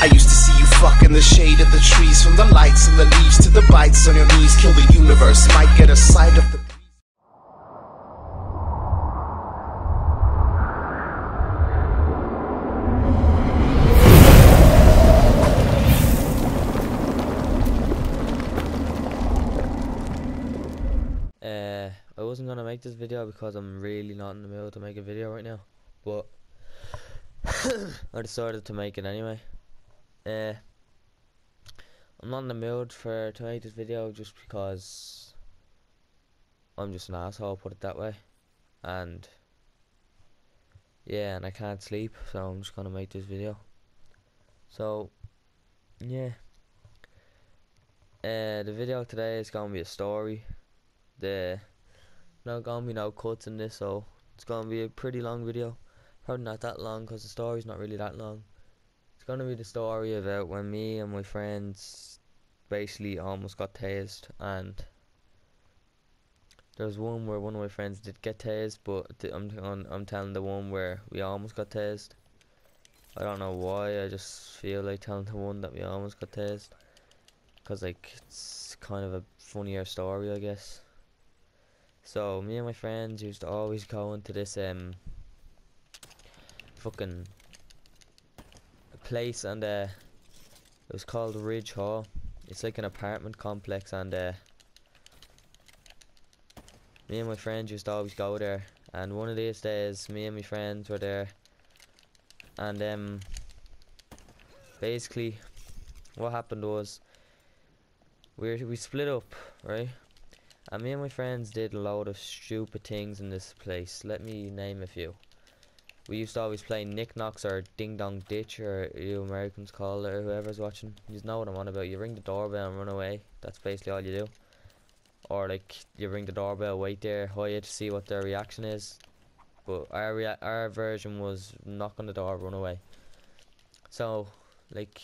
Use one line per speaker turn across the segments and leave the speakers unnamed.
I used to see you fuck in the shade of the trees, from the lights and the leaves to the bites on your knees. Kill the universe, might get a sight of the
I wasn't gonna make this video because I'm really not in the mood to make a video right now, but I decided to make it anyway. I'm not in the mood to make this video just because I'm just an asshole, put it that way. And yeah, and I can't sleep, so I'm just gonna make this video. So yeah, the video today is gonna be a story. Not gonna be no cuts in this, so it's gonna be a pretty long video. Probably not that long because the story's not really that long. It's gonna be the story about when me and my friends basically almost got tased, and there's one where one of my friends did get tased, but I'm telling the one where we almost got tased. I don't know why, I just feel like telling the one that we almost got tased, because like it's kind of a funnier story, I guess. So me and my friends used to always go into this fucking place, and it was called Ridge Hall. It's like an apartment complex, and me and my friends used to always go there. And one of these days, me and my friends were there, and basically what happened was we split up, right? And me and my friends did a load of stupid things in this place. Let me name a few. We used to always play Knick Knocks or Ding Dong Ditch, or you Americans call it, or whoever's watching. You know what I'm on about. You ring the doorbell and run away. That's basically all you do. Or like you ring the doorbell, wait there, hide to see what their reaction is. But our version was knock on the door, run away. So like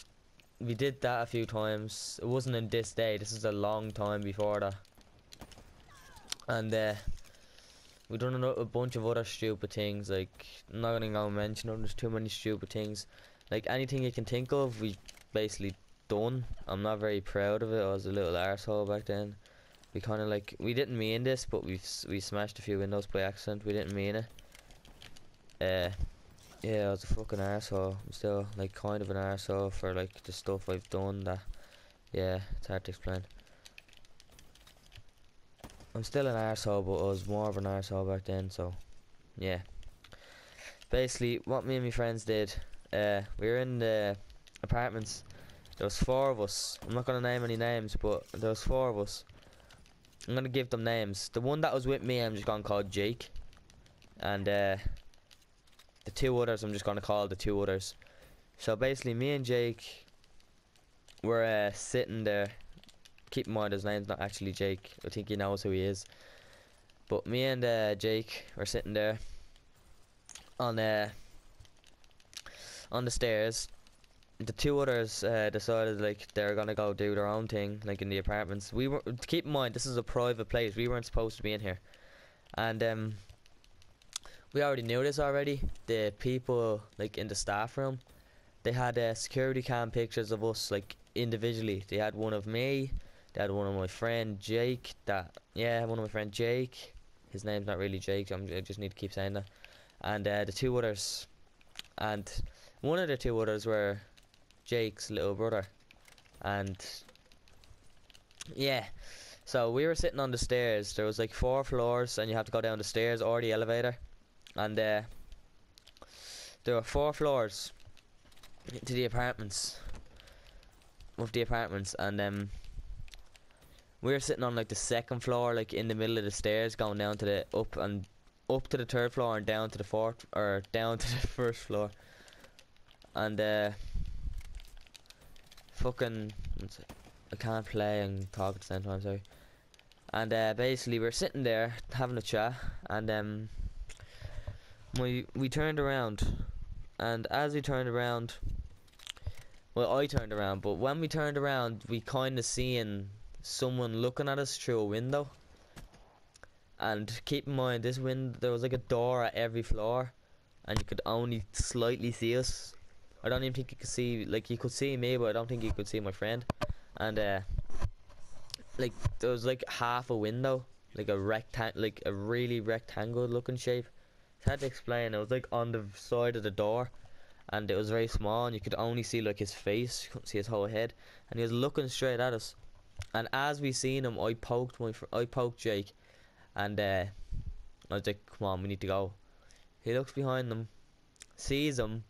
we did that a few times. It wasn't in this day. This is a long time before that. And we done a bunch of other stupid things. Like, I'm not gonna go mention them, there's too many stupid things. Like anything you can think of, we basically done. I'm not very proud of it. I was a little arsehole back then. We kind of like, we didn't mean this, but we smashed a few windows by accident. We didn't mean it. Yeah, I was a fucking arsehole. I'm still like kind of an arsehole for like the stuff I've done. That, yeah, it's hard to explain. I'm still an arsehole, but I was more of an arsehole back then, so yeah. Basically, what me and my friends did, we were in the apartments. There was 4 of us. I'm not gonna name any names, but there was 4 of us. I'm gonna give them names. The one that was with me, I'm just gonna call Jake, and the 2 others, I'm just gonna call the 2 others. So basically, me and Jake were sitting there. Keep in mind his name's not actually Jake. I think he knows who he is. But me and Jake were sitting there on the stairs. The 2 others decided like they were gonna go do their own thing, like in the apartments. We were, keep in mind, this is a private place. We weren't supposed to be in here, and we already knew this already. The people like in the staff room, they had security cam pictures of us like individually. They had one of me. They had one of my friend Jake. One of my friend Jake. His name's not really Jake. I just need to keep saying that. And the 2 others. And one of the 2 others were Jake's little brother. And yeah, so we were sitting on the stairs. There was like 4 floors, and you have to go down the stairs or the elevator. And there were 4 floors to the apartments. Of the apartments, and we were sitting on like the 2nd floor, like in the middle of the stairs, going down to the up to the 3rd floor and down to the 4th, or down to the 1st floor. And fucking, I can't play and talk at the same time, sorry. And basically we're sitting there having a chat, and we turned around, and as we turned around, well, I turned around, but when we turned around, we kind of seen someone looking at us through a window. And keep in mind, there was like a door at every floor, and you could only slightly see us. I don't even think he could see, like, he could see me, but I don't think he could see my friend. And like, there was like half a window, like a really rectangle looking shape. It's hard to explain. It was like on the side of the door, and it was very small, and you could only see like his face. You couldn't see his whole head, and he was looking straight at us. And as we seen him, I poked Jake, and I was like, "Come on, we need to go." He looks behind him, sees him,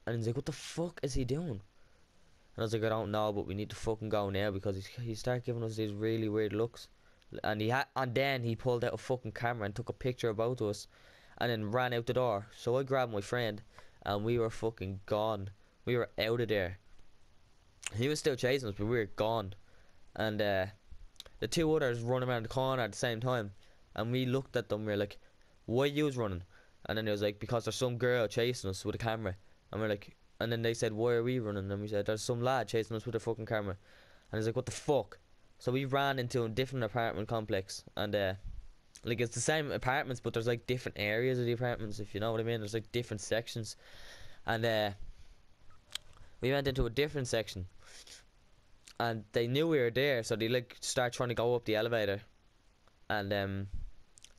and he's like, "What the fuck is he doing?" And I was like, "I don't know, but we need to fucking go now," because he started giving us these really weird looks, and then he pulled out a fucking camera and took a picture of both of us, and then ran out the door. So I grabbed my friend, and we were fucking gone. We were out of there. He was still chasing us, but we were gone. And the two others running around the corner at the same time, and we looked at them. We were like, "Why you running?" And then it was like, "Because there's some girl chasing us with a camera." And we're like, and then they said, "Why are we running?" And we said, "There's some lad chasing us with a fucking camera." And he's like, "What the fuck?" So we ran into a different apartment complex, and like, it's the same apartments, but there's like different areas of the apartments, if you know what I mean. There's like different sections, and we went into a different section, and they knew we were there, so they like start trying to go up the elevator, and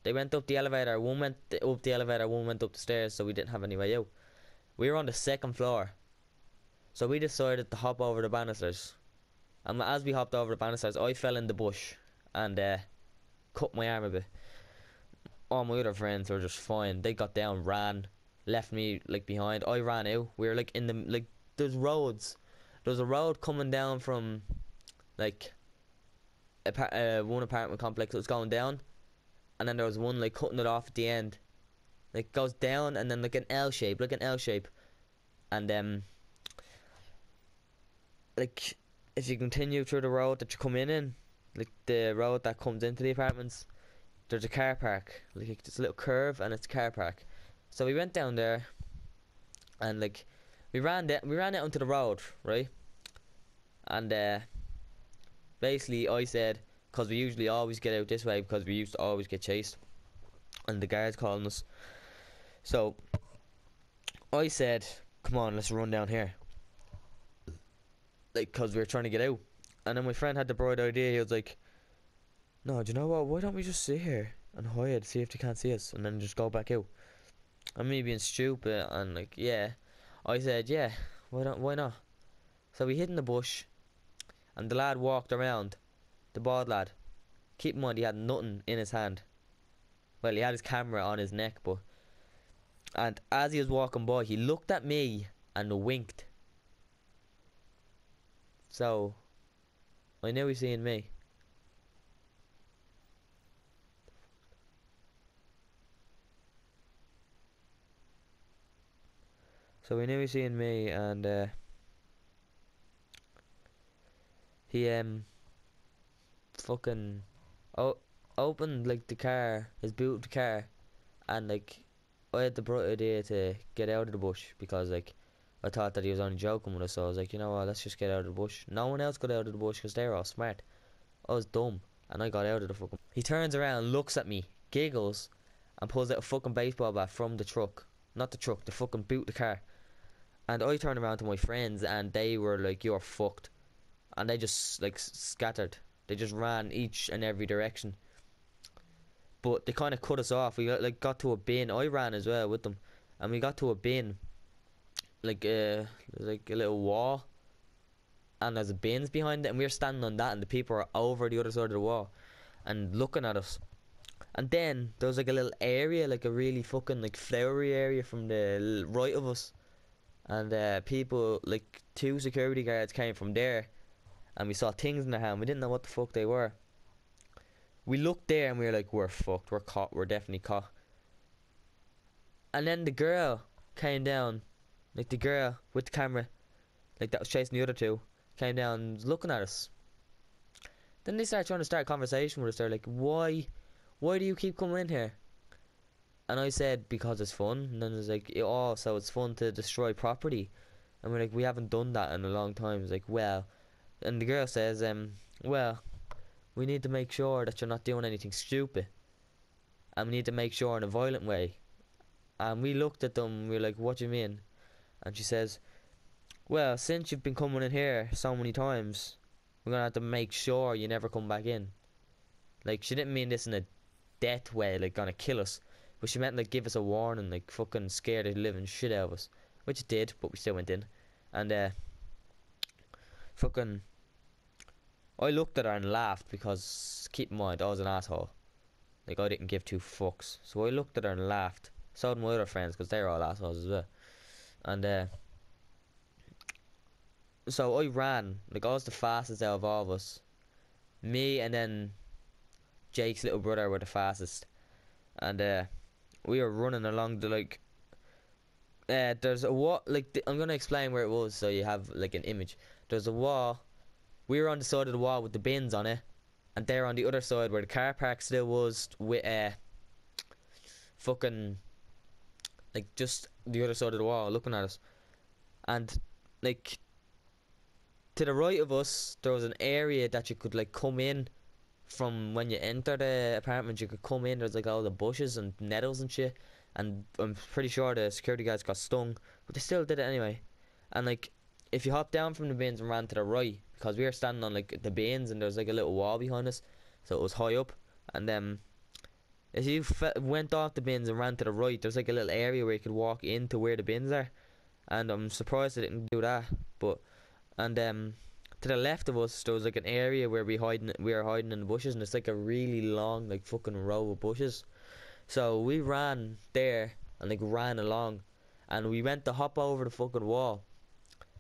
they went up the elevator. One went up the elevator, one went up the stairs, so we didn't have any way out. We were on the second floor, so we decided to hop over the banisters. And as we hopped over the banisters, I fell in the bush and cut my arm a bit. All my other friends were just fine. They got down, ran, left me like behind. I ran out. We were like in the, like, there's roads. There's a road coming down from like one apartment complex that was going down, and then there was one like cutting it off at the end. Like, goes down and then like an L shape, and like, if you continue through the road that you come in, like the road that comes into the apartments, there's a car park. Like, it's a little curve and it's a car park. So we went down there, and like we ran out onto the road, right? And basically I said, because we usually always get out this way because we used to always get chased, and the guards calling us. So I said, "Come on, let's run down here," like, because we were trying to get out. And then my friend had the bright idea. He was like, "No, do you know what? Why don't we just sit here and hide, see if they can't see us, and then just go back out?" And me being stupid and like, yeah, I said, "Yeah, why not?" So we hid in the bush, and the lad walked around, the bald lad. Keep in mind, he had nothing in his hand. Well, he had his camera on his neck, but, and as he was walking by, he looked at me and winked. So I knew he seen me. So we knew he seen me, and he fucking opened like the car, his boot of the car, and like, I had the bright idea to get out of the bush because like I thought that he was only joking with us. So I was like, "You know what? Let's just get out of the bush." No one else got out of the bush because they were all smart. I was dumb, and I got out of the fucking. He turns around, looks at me, giggles, and pulls out a fucking baseball bat from the truck. Not the truck, the fucking boot of the car. And I turned around to my friends, and they were like, "You're fucked," and they just like scattered. They just ran each and every direction. But they kind of cut us off. We got to a bin. I ran as well with them, and we got to a bin. Like there's like a little wall, and there's bins behind it, and we were standing on that, and the people were over the other side of the wall, and looking at us. And then there was like a little area, like a really fucking like flowery area from the right of us, and people, like two security guards came from there, and we saw things in their hand. We didn't know what the fuck they were. We looked there and we were like, "We're fucked, we're caught, we're definitely caught." And then the girl came down, like the girl with the camera, like that was chasing the other two, came down and was looking at us. Then they started trying to start a conversation with us. They're like, why do you keep coming in here?" And I said, "Because it's fun." And then it's like, "Oh, so it's fun to destroy property?" And we're like, "We haven't done that in a long time." It's like, "Well," and the girl says, "Well, we need to make sure that you're not doing anything stupid, and we need to make sure in a violent way." And we looked at them, we were like, "What do you mean?" And she says, well, since you've been coming in here so many times, we're gonna have to make sure you never come back in. Like, she didn't mean this in a death way, like gonna kill us, but she meant like give us a warning, like fucking scare the living shit out of us, which it did, but we still went in. And fucking I looked at her and laughed, because keep in mind I was an asshole, like I didn't give two fucks, so I looked at her and laughed. So did my other friends, because they're all assholes as well. And so I ran, like I was the fastest out of all of us. Me and then Jake's little brother were the fastest. And we were running along the like there's a wall, like I'm gonna explain where it was so you have like an image. There's a wall. We were on the side of the wall with the bins on it, and they're on the other side where the car park still was, with fucking like just the other side of the wall looking at us. And like to the right of us there was an area that you could like come in from. When you enter the apartment you could come in, there's like all the bushes and nettles and shit, and I'm pretty sure the security guys got stung, but they still did it anyway. And like if you hop down from the bins and ran to the right, because we were standing on like the bins and there's like a little wall behind us, so it was high up. And if you went off the bins and ran to the right, there's like a little area where you could walk into where the bins are, and I'm surprised I didn't do that. But and to the left of us there was like an area where we were hiding in the bushes, and it's like a really long like fucking row of bushes. So we ran there and like ran along, and we went to hop over the fucking wall,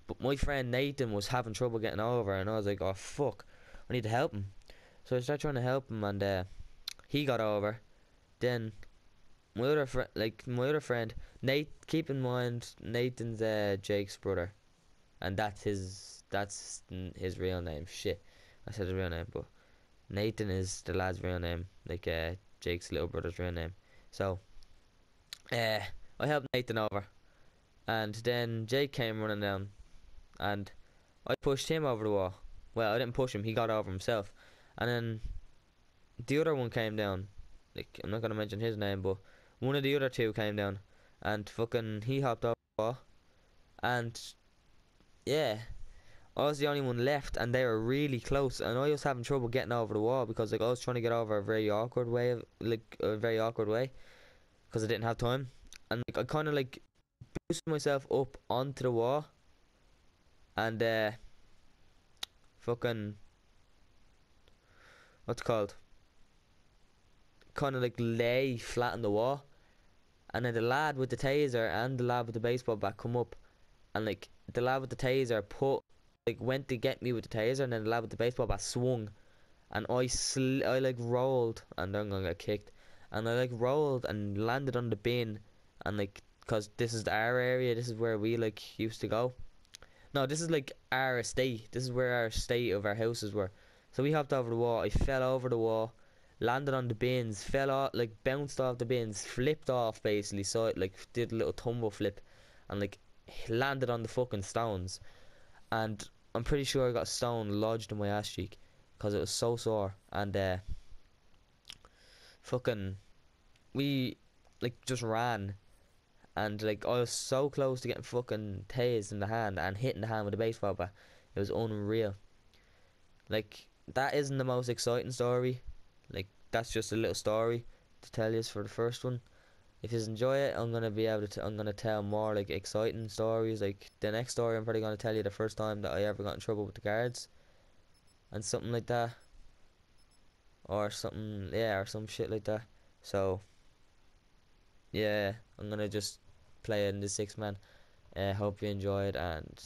but my friend Nathan was having trouble getting over, and I was like, oh fuck, I need to help him. So I started trying to help him, and he got over. Then my other friend Nate, keep in mind Nathan's Jake's brother, and that's his real name. Shit, I said his real name, but Nathan is the lad's real name, like Jake's little brother's real name. So I helped Nathan over, and then Jake came running down, and I pushed him over the wall. Well, I didn't push him, he got over himself. And then the other one came down, like I'm not gonna mention his name, but one of the other two came down, and fucking he hopped over the wall. And yeah, I was the only one left, and they were really close, and I was having trouble getting over the wall, because like I was trying to get over a very awkward way, because I didn't have time. And like I kind of like boosted myself up onto the wall, and fucking what's it called, kind of like lay flat on the wall. And then the lad with the taser and the lad with the baseball bat come up, and like the lad with the taser went to get me with the taser, and then the lad with the baseball bat swung, and I like rolled, and I'm gonna get kicked, and I like rolled and landed on the bin, and like, cause this is our area, this is where we like used to go. No, this is like our estate, this is where our estate of our houses were. So we hopped over the wall, I fell over the wall, landed on the bins, fell off, like bounced off the bins, flipped off basically, so it like did a little tumble flip, and like landed on the fucking stones. And I'm pretty sure I got a stone lodged in my ass cheek, because it was so sore. And fucking we like just ran, and like I was so close to getting fucking tased in the hand and hitting the hand with a baseball bat. It was unreal. Like that isn't the most exciting story, like that's just a little story to tell you for the first one. If you enjoy it, I'm gonna tell more like exciting stories. Like the next story, I'm probably gonna tell you the first time that I ever got in trouble with the guards, and something like that, or something, yeah, or some shit like that. So yeah, I'm gonna just play it in the 6 man. Hope you enjoyed, and